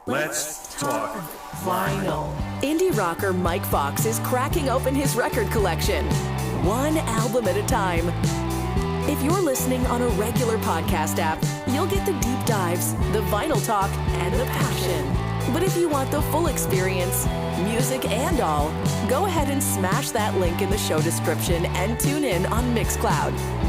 Let's talk vinyl. Indie rocker Mike Fox is cracking open his record collection, one album at a time. If you're listening on a regular podcast app, you'll get the deep dives, the vinyl talk, and the passion. But if you want the full experience, music and all, go ahead and smash that link in the show description and tune in on MixCloud.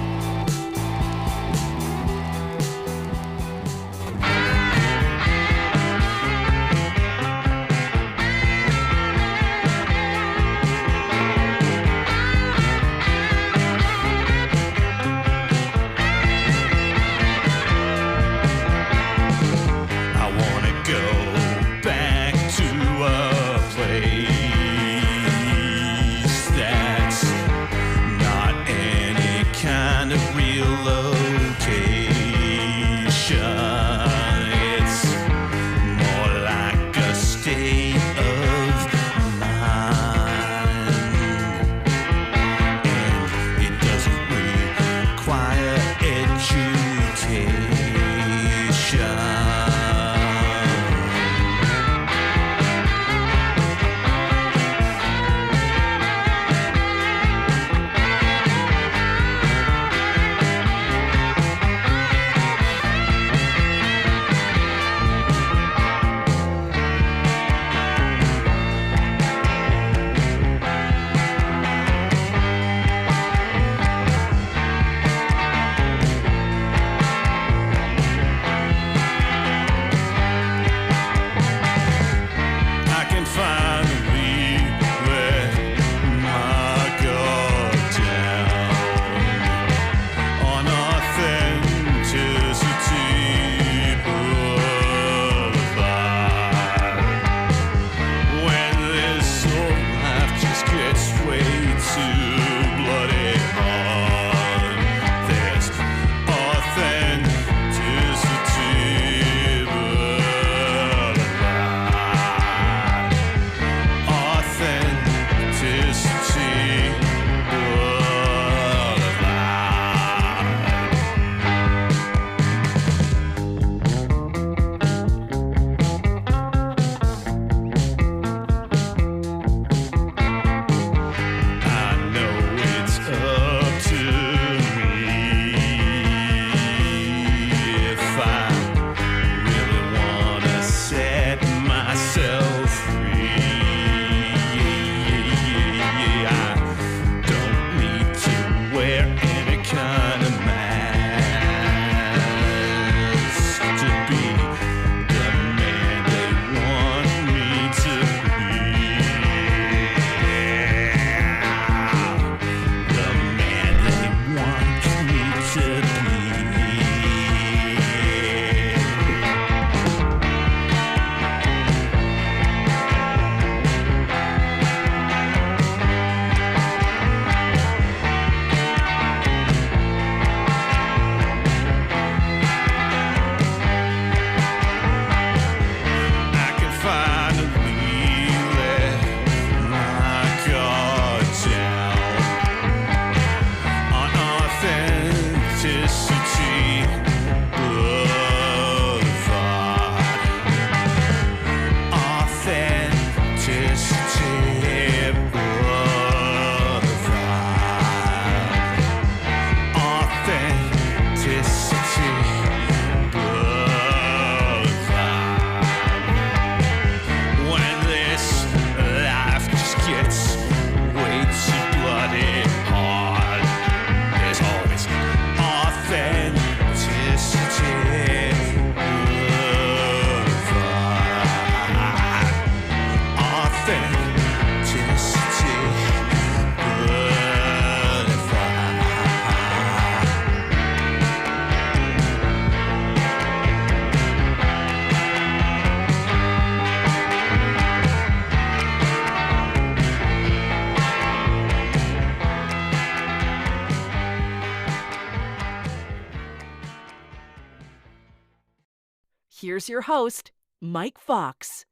Here's your host, Mike Fox.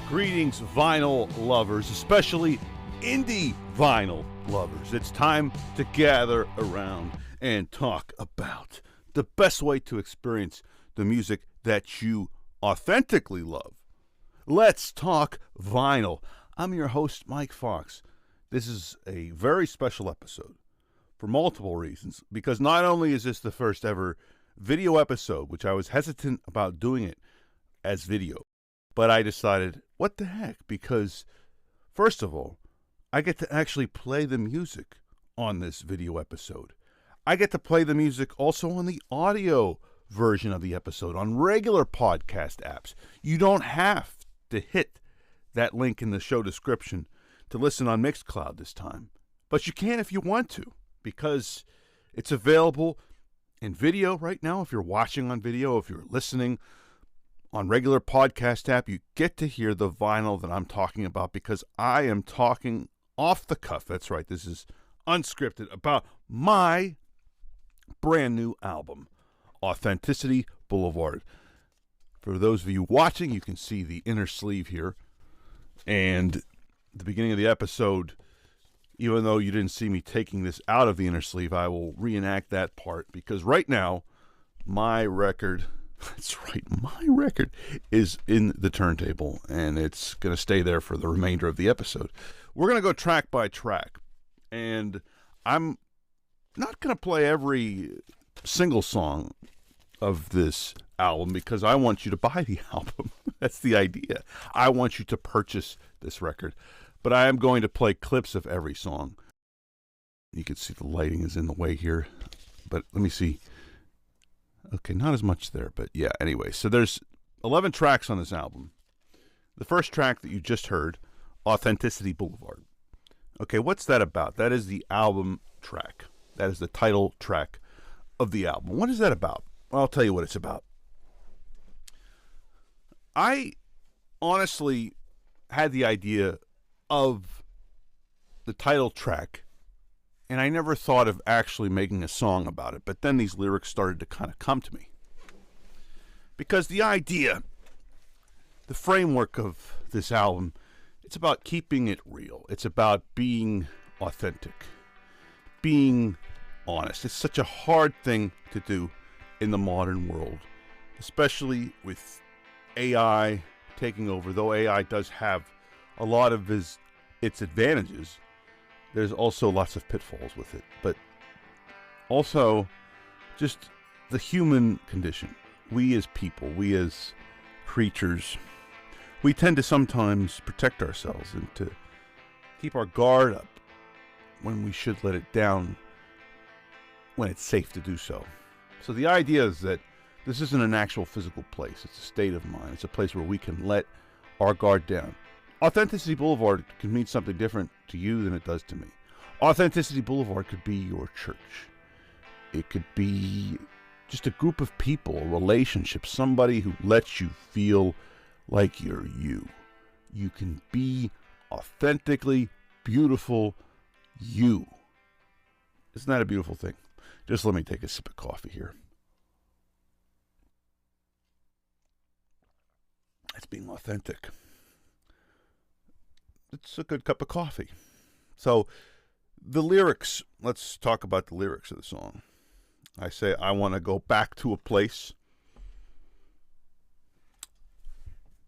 Greetings, vinyl lovers, especially indie vinyl lovers. It's time to gather around and talk about the best way to experience the music that you authentically love. Let's talk vinyl. I'm your host, Mike Fox. This is a very special episode for multiple reasons, because not only is this the first ever video episode, which I was hesitant about doing it as video, but I decided, what the heck? Because, first of all, I get to actually play the music on this video episode. I get to play the music also on the audio version of the episode, on regular podcast apps. You don't have to hit that link in the show description to listen on MixCloud this time. But you can if you want to, because it's available in video right now. If you're watching on video, if you're listening on regular podcast app, you get to hear the vinyl that I'm talking about, because I am talking off the cuff. That's right. This is unscripted about my brand new album, Authenticity Boulevard. For those of you watching, you can see the inner sleeve here. And at the beginning of the episode, even though you didn't see me taking this out of the inner sleeve, I will reenact that part, because right now, my record, that's right, my record is in the turntable, and it's going to stay there for the remainder of the episode. We're going to go track by track, and I'm not going to play every single song of this album, because I want you to buy the album. That's the idea. I want you to purchase this record. But I am going to play clips of every song. You can see the lighting is in the way here. But let me see. Okay, not as much there, but yeah, anyway. So there's 11 tracks on this album. The first track that you just heard, Authenticity Boulevard. Okay, what's that about? That is the album track. That is the title track of the album. What is that about? Well, I'll tell you what it's about. I honestly had the idea of the title track, and I never thought of actually making a song about it. But then these lyrics started to kind of come to me. Because the idea, the framework of this album, it's about keeping it real. It's about being authentic, being honest. It's such a hard thing to do in the modern world, especially with AI taking over. Though AI does have a lot of its advantages, there's also lots of pitfalls with it. But also just the human condition. We as people, we as creatures, we tend to sometimes protect ourselves and to keep our guard up when we should let it down when it's safe to do so. So the idea is that this isn't an actual physical place. It's a state of mind. It's a place where we can let our guard down. Authenticity Boulevard can mean something different to you than it does to me. Authenticity Boulevard could be your church. It could be just a group of people, a relationship, somebody who lets you feel like you're you. You can be authentically beautiful you. Isn't that a beautiful thing? Just let me take a sip of coffee here. That's being authentic. It's a good cup of coffee. So, the lyrics, let's talk about the lyrics of the song. I say, I want to go back to a place.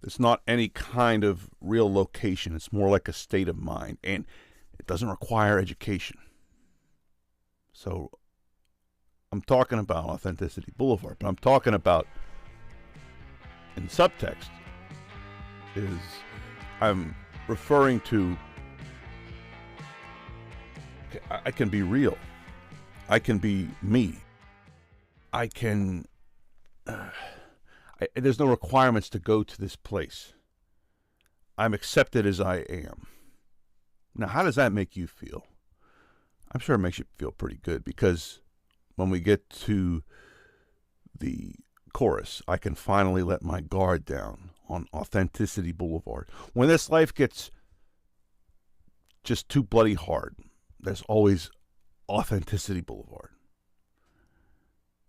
It's not any kind of real location. It's more like a state of mind. And it doesn't require education. So, I'm talking about Authenticity Boulevard, but I'm talking about, in the subtext, is I'm referring to, I can be real. I can be me. I can, there's no requirements to go to this place. I'm accepted as I am. Now, how does that make you feel? I'm sure it makes you feel pretty good, because when we get to the chorus, I can finally let my guard down on Authenticity Boulevard. When this life gets just too bloody hard, there's always Authenticity Boulevard.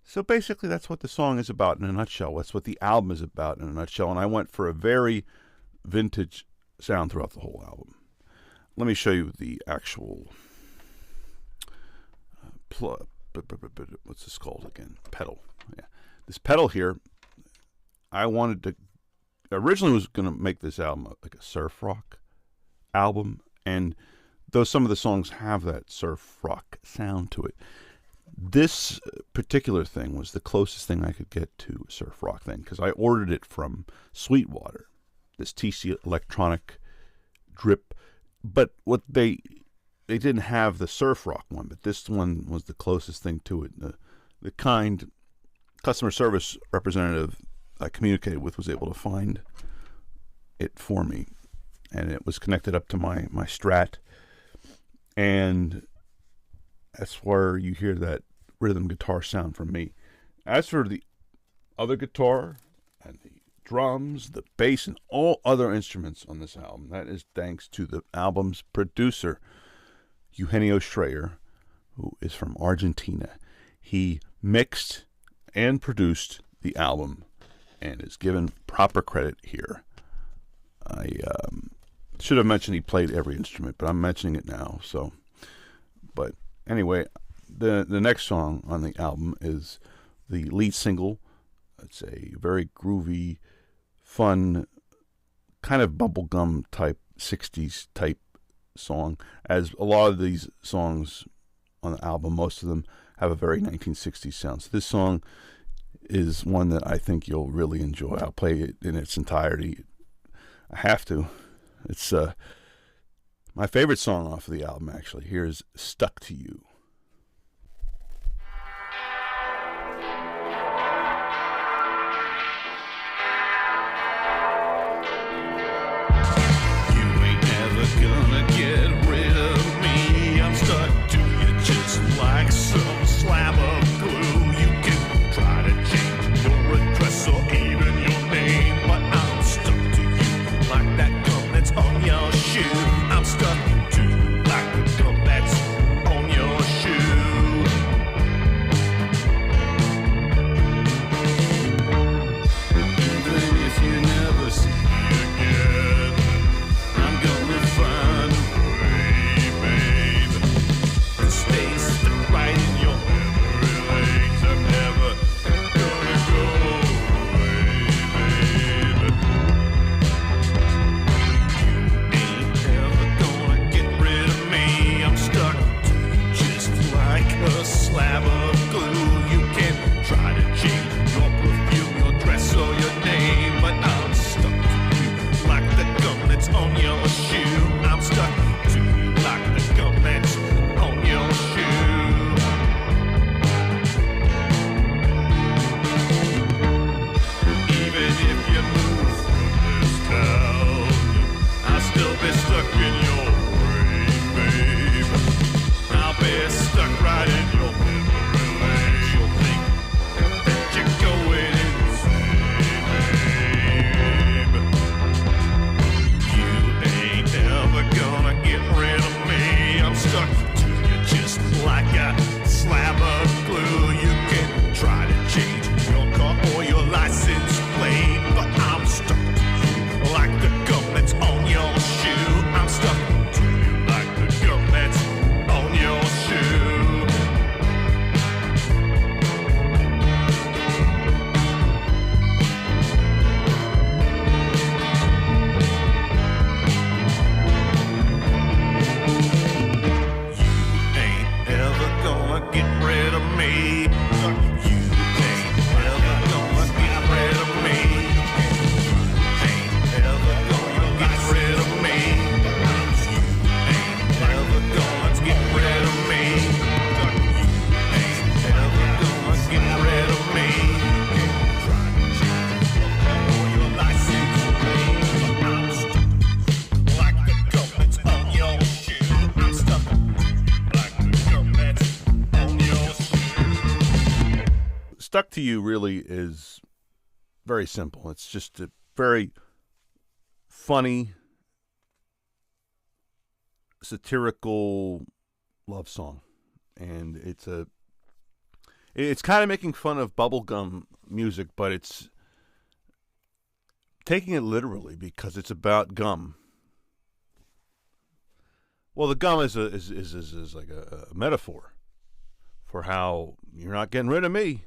So basically that's what the song is about in a nutshell. That's what the album is about in a nutshell. And I went for a very vintage sound throughout the whole album. Let me show you the actual what's this called again? Pedal. Yeah, this pedal here. I wanted to originally was going to make this album like a surf rock album, and though some of the songs have that surf rock sound to it, this particular thing was the closest thing I could get to a surf rock thing, because I ordered it from Sweetwater, this TC Electronic drip, but what they didn't have the surf rock one, but this one was the closest thing to it. The kind customer service representative I communicated with was able to find it for me, and it was connected up to my Strat, and that's where you hear that rhythm guitar sound from me. As for the other guitar and the drums, the bass, and all other instruments on this album, that is thanks to the album's producer, Eugenio Schreier, who is from Argentina. He mixed and produced the album and is given proper credit here. I should have mentioned he played every instrument, but I'm mentioning it now. So, but anyway, the next song on the album is the lead single. It's a very groovy, fun, kind of bubblegum type, 60s type song. As a lot of these songs on the album, most of them have a very 1960s sound. So this song is one that I think you'll really enjoy. I'll play it in its entirety. I have to. It's my favorite song off of the album, actually. Here's Stuck to You. You ain't never gonna get rid of me. I'm stuck to you just like some slab of glue. You can try to change your address or even your name, but I'm stuck to you like that gum that's on your shoe. I'm stuck to you like the gum that's on your shoe. Even if you never see me again, I'm gonna find a way, babe, to stay stuck right in your memory lanes. I'm never gonna go away, babe. You ain't ever gonna get rid of me. I'm stuck to you just like a slab of glue. You can try to change your perfume, your dress, or your name, but I'm stuck to you like the gum that's on your shoe. I'm stuck to you like the gum that's on your shoe. Even if you move from this town, I'll still be stuck in your brain, babe. I'll be stuck right in your memory lane. You'll think that you're going insane, babe. You ain't ever gonna get rid of me. I'm stuck to you just like a slab of glue. You can try to change your car or your license plate, but I'm stuck to you like the gum that's on your shoe. I'm stuck to you like the gum that's on your shoe. You ain't ever gonna get rid of me. You ain't ever gonna get rid of me. You ain't ever gonna get rid of me. You ain't ever gonna get rid of me. You ain't ever gonna get rid of me. Try to change your car or your license plate, but I'm stuck like the gum that's on your shoe. I'm stuck like the gum that's on your shoe. Stuck to You really is very simple. It's just a very funny, satirical love song, and it's kind of making fun of bubblegum music, but it's taking it literally because it's about gum. Well, the gum is like a metaphor for how you're not getting rid of me.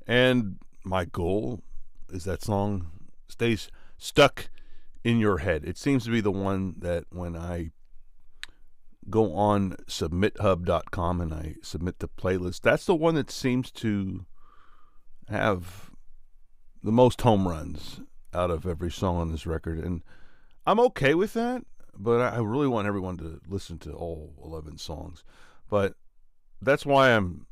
And my goal is that song stays stuck in your head. It seems to be the one that when I go on submithub.com and I submit the playlist, that's the one that seems to have the most home runs out of every song on this record. And I'm okay with that, but I really want everyone to listen to all 11 songs. But that's why I'm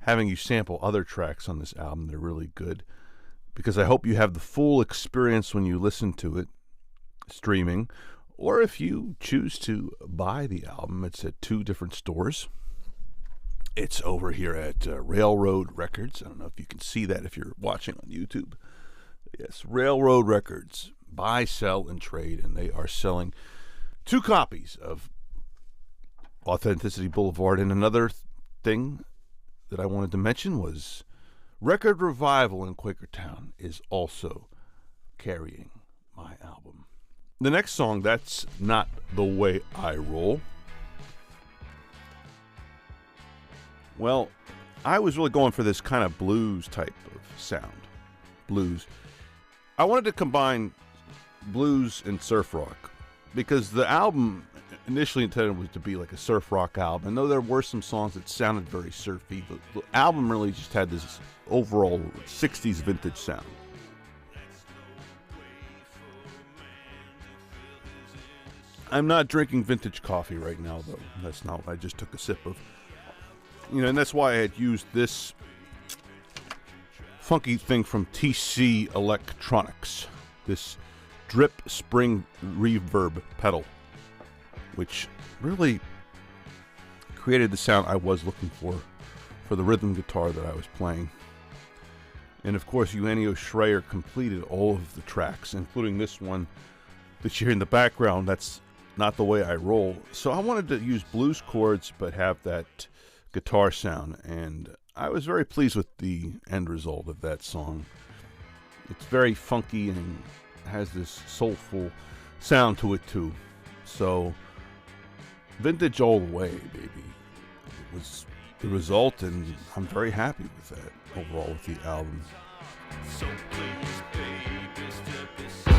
having you sample other tracks on this album. They're really good, because I hope you have the full experience when you listen to it streaming, or if you choose to buy the album. It's at 2 different stores. It's over here at Railroad Records. I don't know if you can see that if you're watching on YouTube. Yes, Railroad Records. Buy, sell, and trade. And they are selling 2 copies of Authenticity Boulevard. And another thing that I wanted to mention was Record Revival in Quakertown is also carrying my album. The next song, That's Not the Way I Roll. Well, I was really going for this kind of blues type of sound. Blues. I wanted to combine blues and surf rock, because the album initially intended was to be like a surf rock album. And though there were some songs that sounded very surfy, the album really just had this overall 60s vintage sound. I'm not drinking vintage coffee right now, though. That's not what I just took a sip of. And that's why I had used this funky thing from TC Electronics. This drip spring reverb pedal, which really created the sound I was looking for the rhythm guitar that I was playing. And of course, Eugenio Schreier completed all of the tracks, including this one that you hear in the background. That's Not the Way I Roll. So I wanted to use blues chords but have that guitar sound, and I was very pleased with the end result of that song. It's very funky and has this soulful sound to it too. So vintage all the way, baby. It was the result, and I'm very happy with that overall with the album. So please, baby, step aside.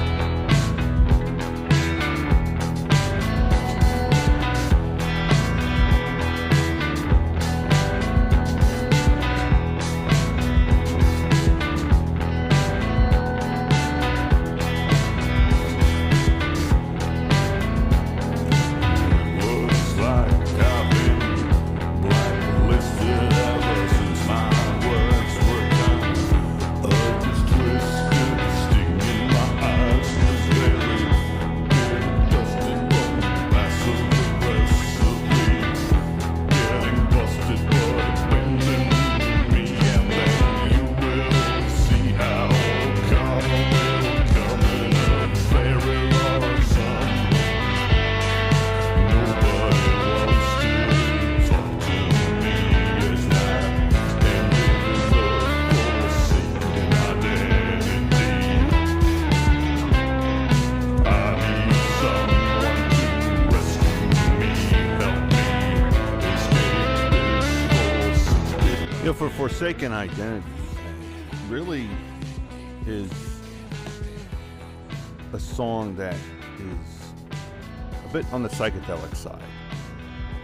For Foresaken Identity really is a song that is a bit on the psychedelic side.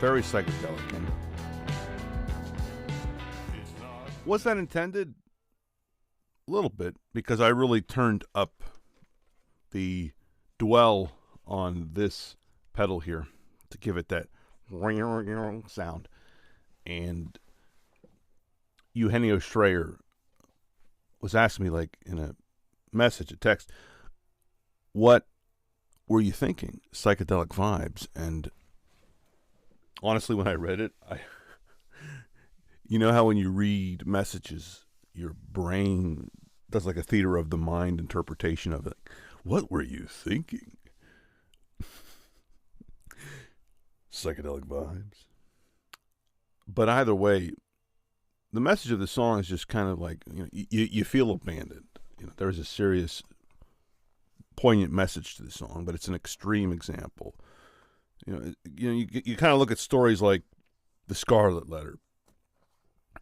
Very psychedelic. And was that intended? A little bit, because I really turned up the dwell on this pedal here to give it that sound. And Eugenio Schreier was asking me, like, in a message, a text, what were you thinking? Psychedelic vibes. And honestly, when I read it, you know how when you read messages, your brain does like a theater of the mind interpretation of it. What were you thinking? Psychedelic vibes. But either way, the message of the song is just kind of like, you feel abandoned. There's a serious, poignant message to the song, but it's an extreme example. You kind of look at stories like The Scarlet Letter,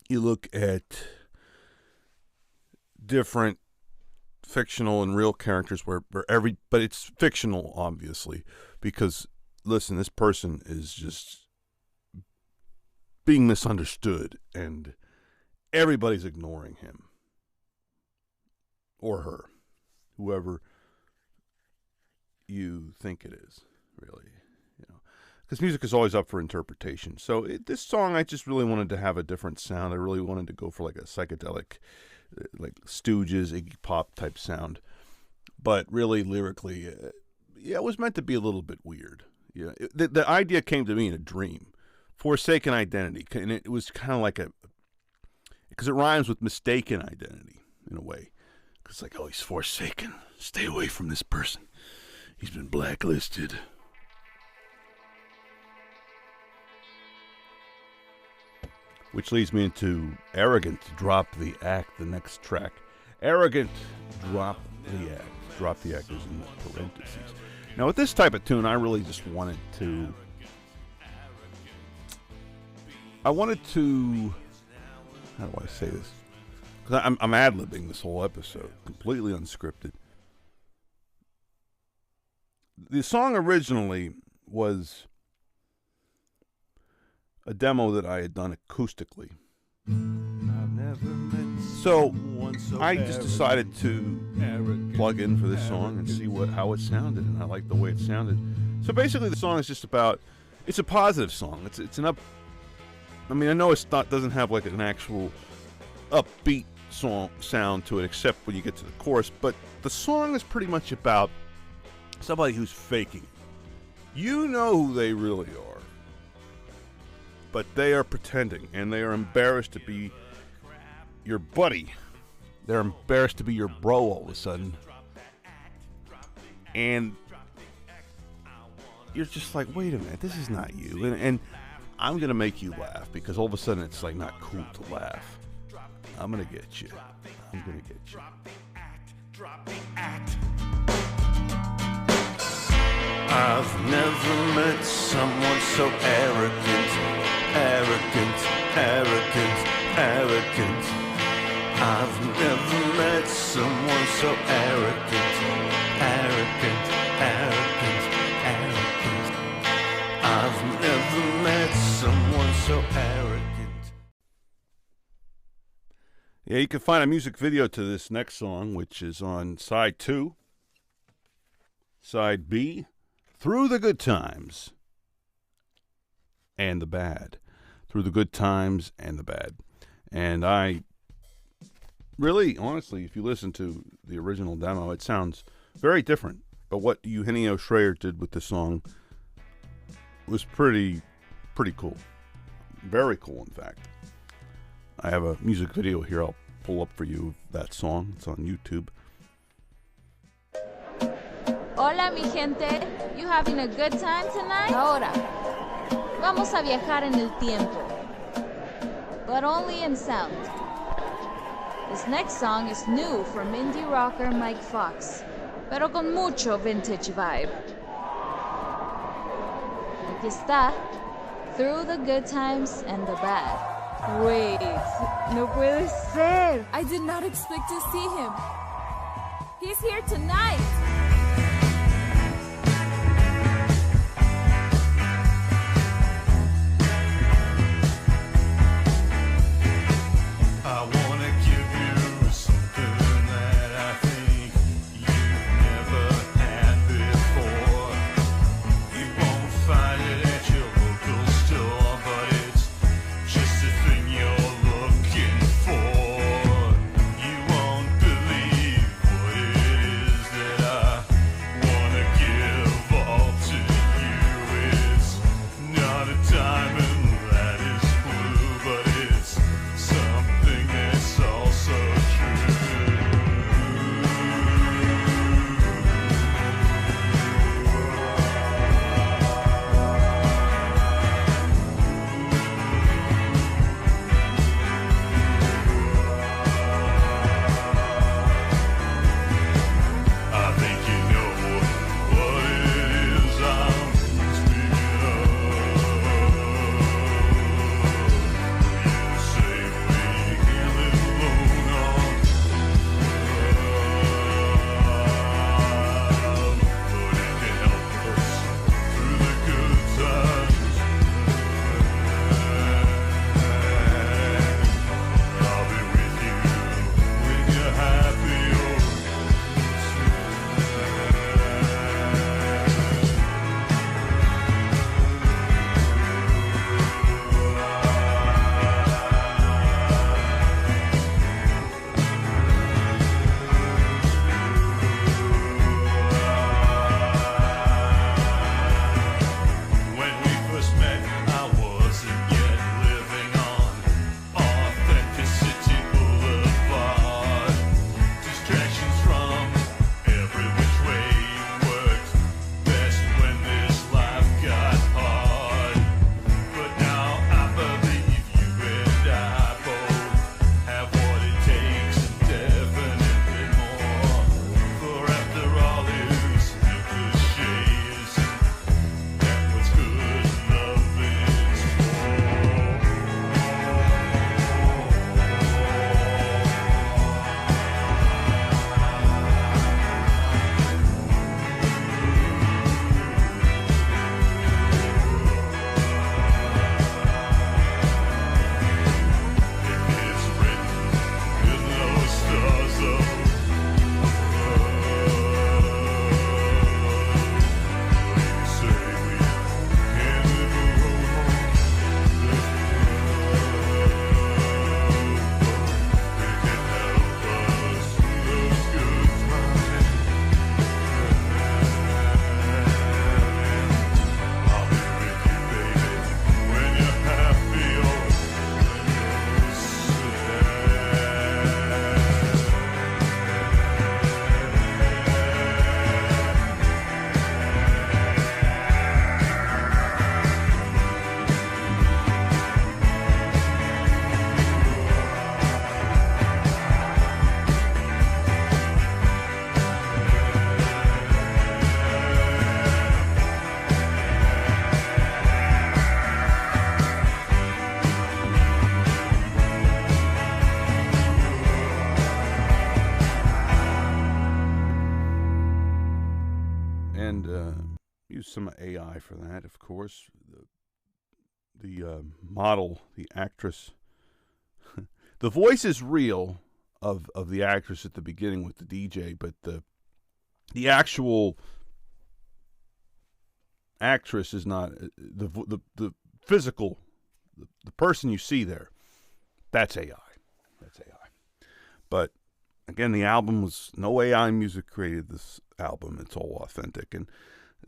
you look at different fictional and real characters but it's fictional, obviously, because, listen, this person is just being misunderstood, and everybody's ignoring him. Or her. Whoever you think it is, really. Because music is always up for interpretation. So this song, I just really wanted to have a different sound. I really wanted to go for like a psychedelic, like Stooges, Iggy Pop type sound. But really, lyrically, it was meant to be a little bit weird. Yeah, the idea came to me in a dream. Foresaken Identity. And it was kind of like because it rhymes with mistaken identity, in a way. Because it's like, oh, he's forsaken. Stay away from this person. He's been blacklisted. Which leads me into Arrogant, Drop the Act, the next track. Arrogant, Drop the Act. Drop the Act is in the parentheses. Now, with this type of tune, I really just wanted to... how do I say this? Because I'm ad-libbing this whole episode, completely unscripted. The song originally was a demo that I had done acoustically. So I just decided to plug in for this song and see how it sounded, and I liked the way it sounded. So basically, the song is just about, it's a positive song. It's an up. I mean, I know doesn't have like an actual upbeat song sound to it, except when you get to the chorus. But the song is pretty much about somebody who's faking. You know who they really are, but they are pretending, and they are embarrassed to be your buddy. They're embarrassed to be your bro all of a sudden. And you're just like, wait a minute, this is not you. And I'm going to make you laugh, because all of a sudden it's like not cool to laugh. I'm going to get you. I'm going to get you. I've never met someone so arrogant, arrogant, arrogant, arrogant. I've never met someone so arrogant, arrogant, arrogant, arrogant. I've never met someone so arrogant. Yeah, you can find a music video to this next song, which is on side 2. Side B, Through the Good Times and the Bad. Through the Good Times and the Bad. And I really, honestly, if you listen to the original demo, it sounds very different. But what Eugenio Schreier did with the song was pretty cool. Very cool, in fact. I have a music video here I'll pull up for you of that song. It's on YouTube. Hola, mi gente. You having a good time tonight? Ahora, vamos a viajar en el tiempo, but only in sound. This next song is new from indie rocker Mike Fox, pero con mucho vintage vibe. Aquí está, Through the Good Times and the Bad. Wait, no puede ser. I did not expect to see him. He's here tonight. That Use some AI for that, of course. The model, the actress, the voice is real of the actress at the beginning with the DJ, but the actual actress is not the physical, the person you see there. That's AI. That's AI. But again, the album was no AI music created this album. It's all authentic. And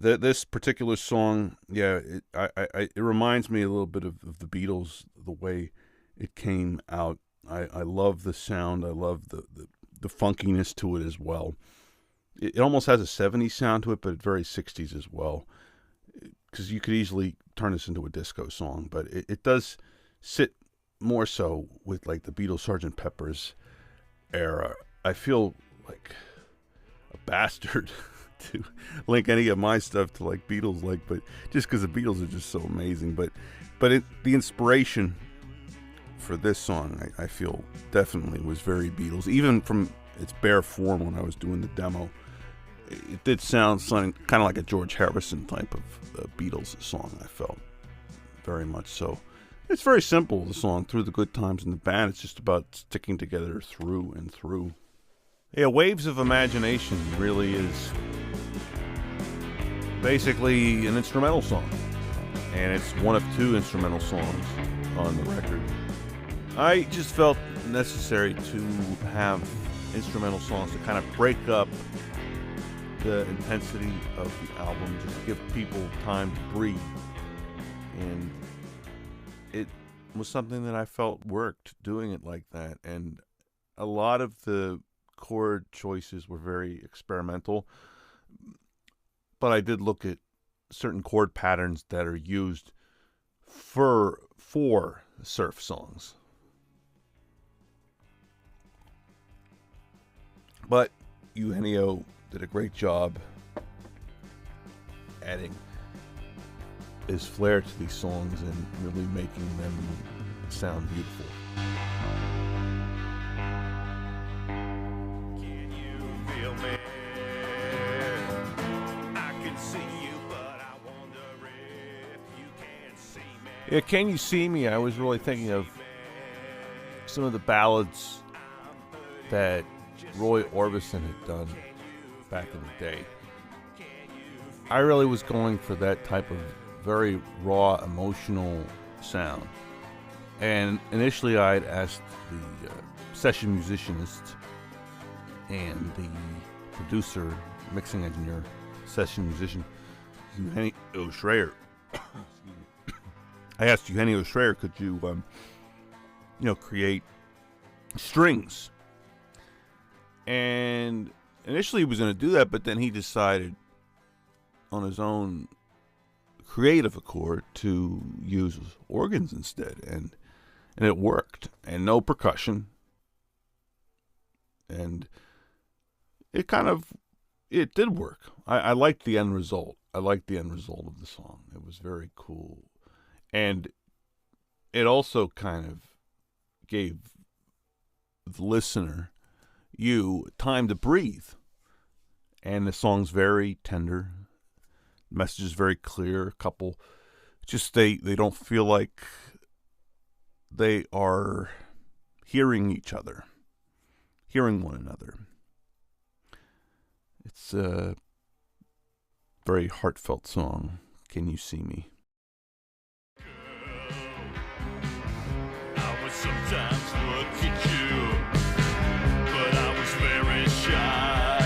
this particular song, yeah, it reminds me a little bit of the Beatles, the way it came out. I love the sound. I love the funkiness to it as well. It almost has a 70s sound to it, but very 60s as well. Because you could easily turn this into a disco song, but it does sit more so with like the Beatles, Sgt. Pepper's era. I feel like a bastard to link any of my stuff to like Beatles, but just because the Beatles are just so amazing. But the inspiration for this song, I feel definitely was very Beatles, even from its bare form when I was doing the demo. It did sound kind of like a George Harrison type of Beatles song, I felt. Very much so. It's very simple, the song, Through the Good Times in the Band. It's just about sticking together through and through. Yeah, Waves of Imagination really is basically an instrumental song. And it's one of 2 instrumental songs on the record. I just felt necessary to have instrumental songs to kind of break up the intensity of the album, just to give people time to breathe. And it was something that I felt worked, doing it like that. And a lot of the chord choices were very experimental, but I did look at certain chord patterns that are used for surf songs. But Eugenio did a great job adding his flair to these songs and really making them sound beautiful. Can you feel me? I can see you, but I wonder if you can see me. Yeah, Can You See Me? I was really thinking of some of the ballads that Roy Orbison had done back in the day. I really was going for that type of very raw, emotional sound. And initially I'd asked the session musicianist and the producer, mixing engineer, session musician, Eugenio Schreier. I asked Eugenio Schreier, could you, create strings? And initially he was going to do that, but then he decided on his own creative accord to use organs instead, and it worked, and no percussion, and it did work. I liked the end result. I liked the end result of the song. It was very cool, and it also kind of gave the listener, time to breathe. And the song's very tender. The message is very clear. A couple, just they don't feel like they are hearing each other, hearing one another. It's a very heartfelt song. Can You See Me? I would sometimes look at you, but I was very shy.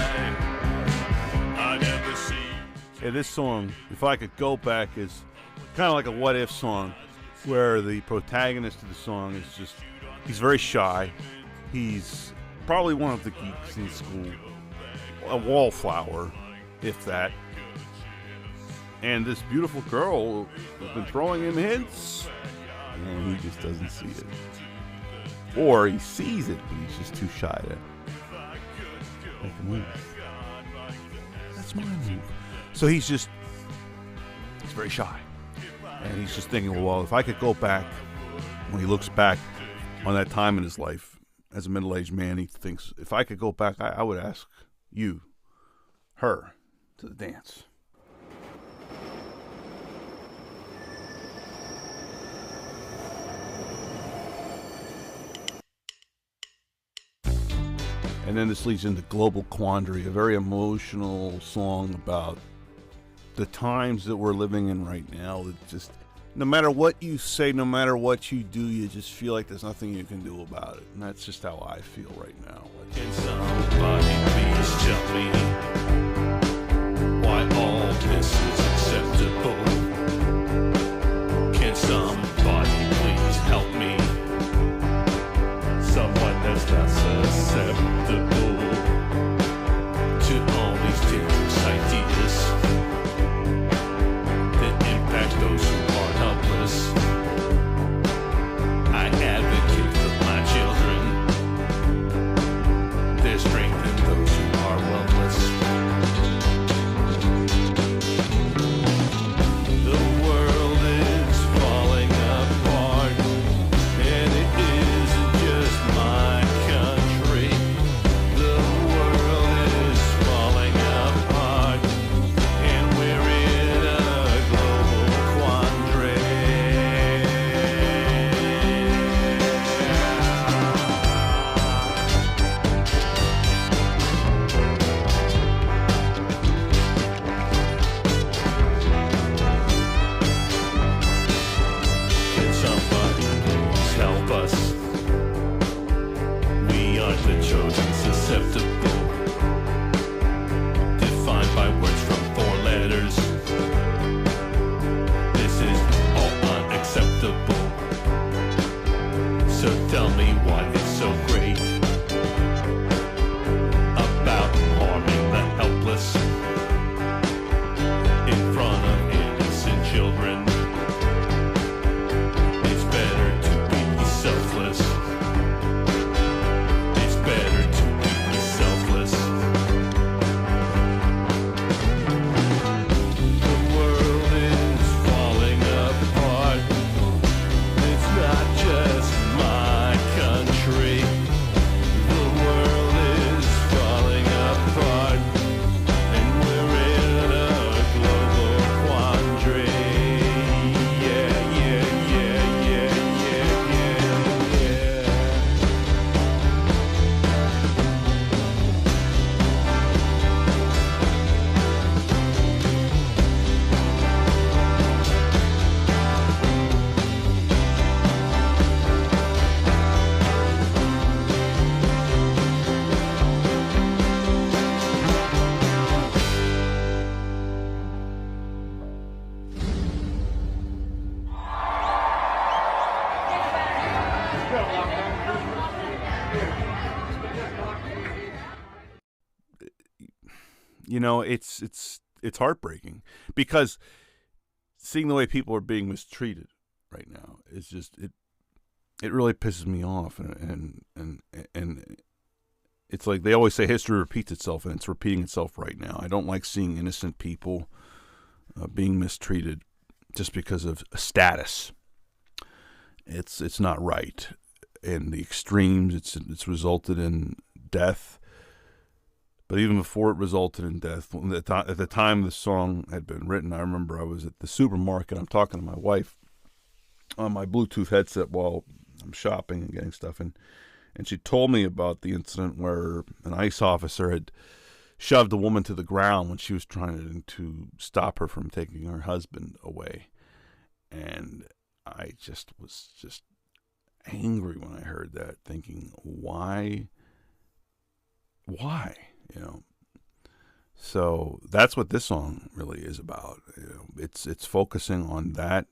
I never see. Yeah, this song, If I Could Go Back, is kind of like a what if song, where the protagonist of the song is just, he's very shy. He's probably one of the geeks in school, a wallflower, if that. And this beautiful girl has been throwing him hints, and he just doesn't see it. Or he sees it, but he's just too shy to make a move. That's my move. So he's very shy. And he's just thinking, well, if I could go back, when he looks back on that time in his life, as a middle-aged man, he thinks, if I could go back, I would ask her, to the dance. And then this leads into Global Quandary, a very emotional song about the times that we're living in right now. It just, no matter what you say, no matter what you do, you just feel like there's nothing you can do about it. And that's just how I feel right now. Can somebody please tell me why all this is acceptable? Can somebody please help me? Someone that's not susceptible to all these dangerous ideas that impact those who are helpless. I advocate for my children. There's strength in those who are wellness. The world is falling apart, and it isn't just my country. The world is falling apart, and we're in a global quandary. Can somebody please help us? We aren't the chosen susceptible, defined by words from 4 letters. This is all unacceptable. So tell me what is so great about harming the helpless in front of innocent children. It's better to be selfless. It's better to be selfless. The world is falling apart. It's not just my country. The world is falling apart, and we're in a global quandary. Yeah, yeah, yeah, yeah, yeah, yeah, yeah. You know, it's heartbreaking, because seeing the way people are being mistreated right now is just, it really pisses me off, and it's like they always say history repeats itself, and it's repeating itself right now. I don't like seeing innocent people being mistreated just because of a status. It's not right. In the extremes, it's resulted in death. But even before it resulted in death, at the time the song had been written, I remember I was at the supermarket. I'm talking to my wife on my Bluetooth headset while I'm shopping and getting stuff, and she told me about the incident where an ICE officer had shoved a woman to the ground when she was trying to stop her from taking her husband away. And I just was just angry when I heard that, thinking, why? You know, so that's what this song really is about. You know, it's focusing on that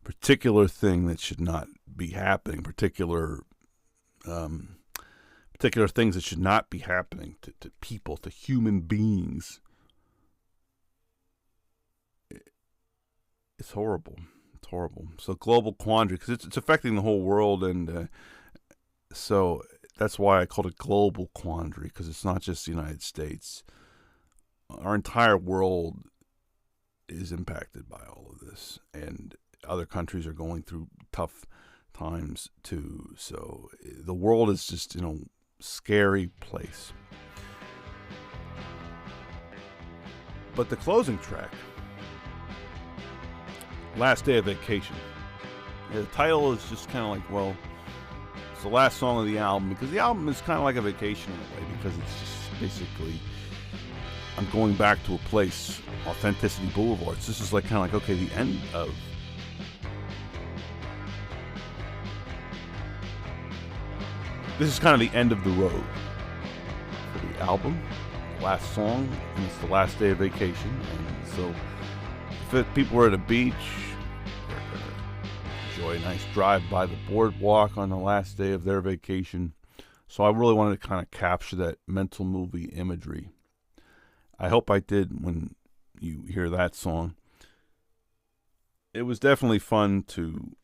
particular thing that should not be happening, particular things that should not be happening to people, to human beings. It's horrible. It's horrible. So global quandary, because it's affecting the whole world, and so that's why I called it global quandary, because it's not just the United States. Our entire world is impacted by all of this, and other countries are going through tough times too. So the world is just, scary place. But the closing track, Last Day of Vacation, the title is just kind of like, well, the last song of the album, because the album is kind of like a vacation in a way, because it's just basically, I'm going back to a place, Authenticity Boulevard. So this is like kind of like, okay, the end of this is kind of the end of the road for the album, last song, and it's the last day of vacation. And so if people were at a beach, they're going to enjoy a nice drive by the boardwalk on the last day of their vacation. So I really wanted to kind of capture that mental movie imagery. I hope I did when you hear that song. It was definitely fun to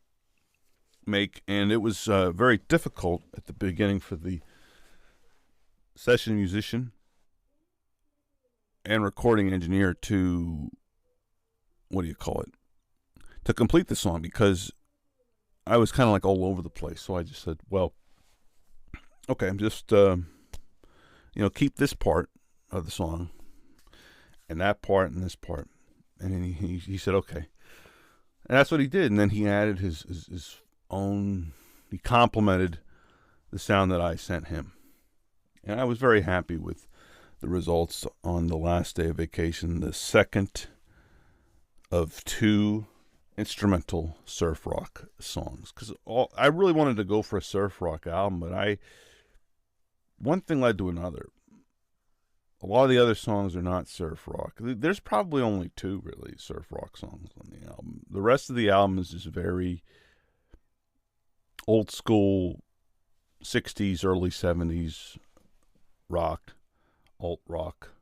make, and it was very difficult at the beginning for the session musician and recording engineer to, to complete the song, because I was kind of like all over the place. So I just said, well, okay, I'm just, keep this part of the song and that part and this part. And then he said, okay. And that's what he did. And then he added his own, he complemented the sound that I sent him. And I was very happy with the results on the last day of vacation, the second of 2 instrumental surf rock songs. Because I really wanted to go for a surf rock album, but one thing led to another. A lot of the other songs are not surf rock. There's probably only 2 really surf rock songs on the album. The rest of the album is just very old school 60s, early 70s rock, alt rock.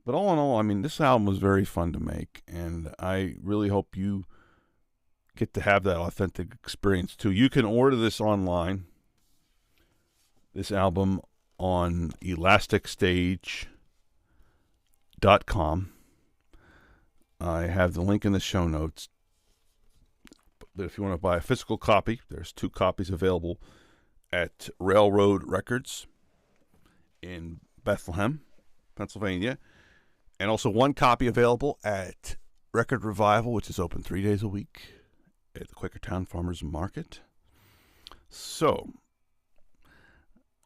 But all in all, I mean, this album was very fun to make, and I really hope you get to have that authentic experience too. You can order this online, this album, on elasticstage.com. I have the link in the show notes. But if you want to buy a physical copy, there's 2 copies available at Railroad Records in Bethlehem, Pennsylvania. And also 1 copy available at Record Revival, which is open 3 days a week at the Quakertown Farmers Market. So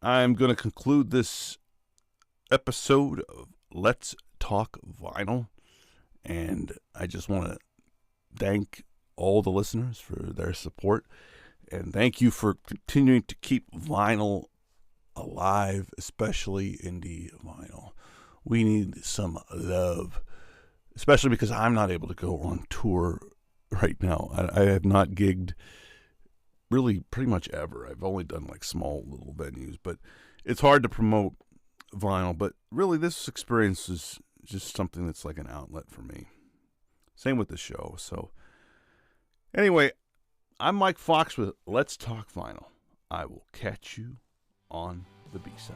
I'm going to conclude this episode of Let's Talk Vinyl. And I just want to thank all the listeners for their support. And thank you for continuing to keep vinyl alive, especially indie vinyl. We need some love, especially because I'm not able to go on tour right now. I have not gigged really pretty much ever. I've only done like small little venues, but it's hard to promote vinyl. But really, this experience is just something that's like an outlet for me. Same with the show. So anyway, I'm Mike Fox with Let's Talk Vinyl. I will catch you on the B-side.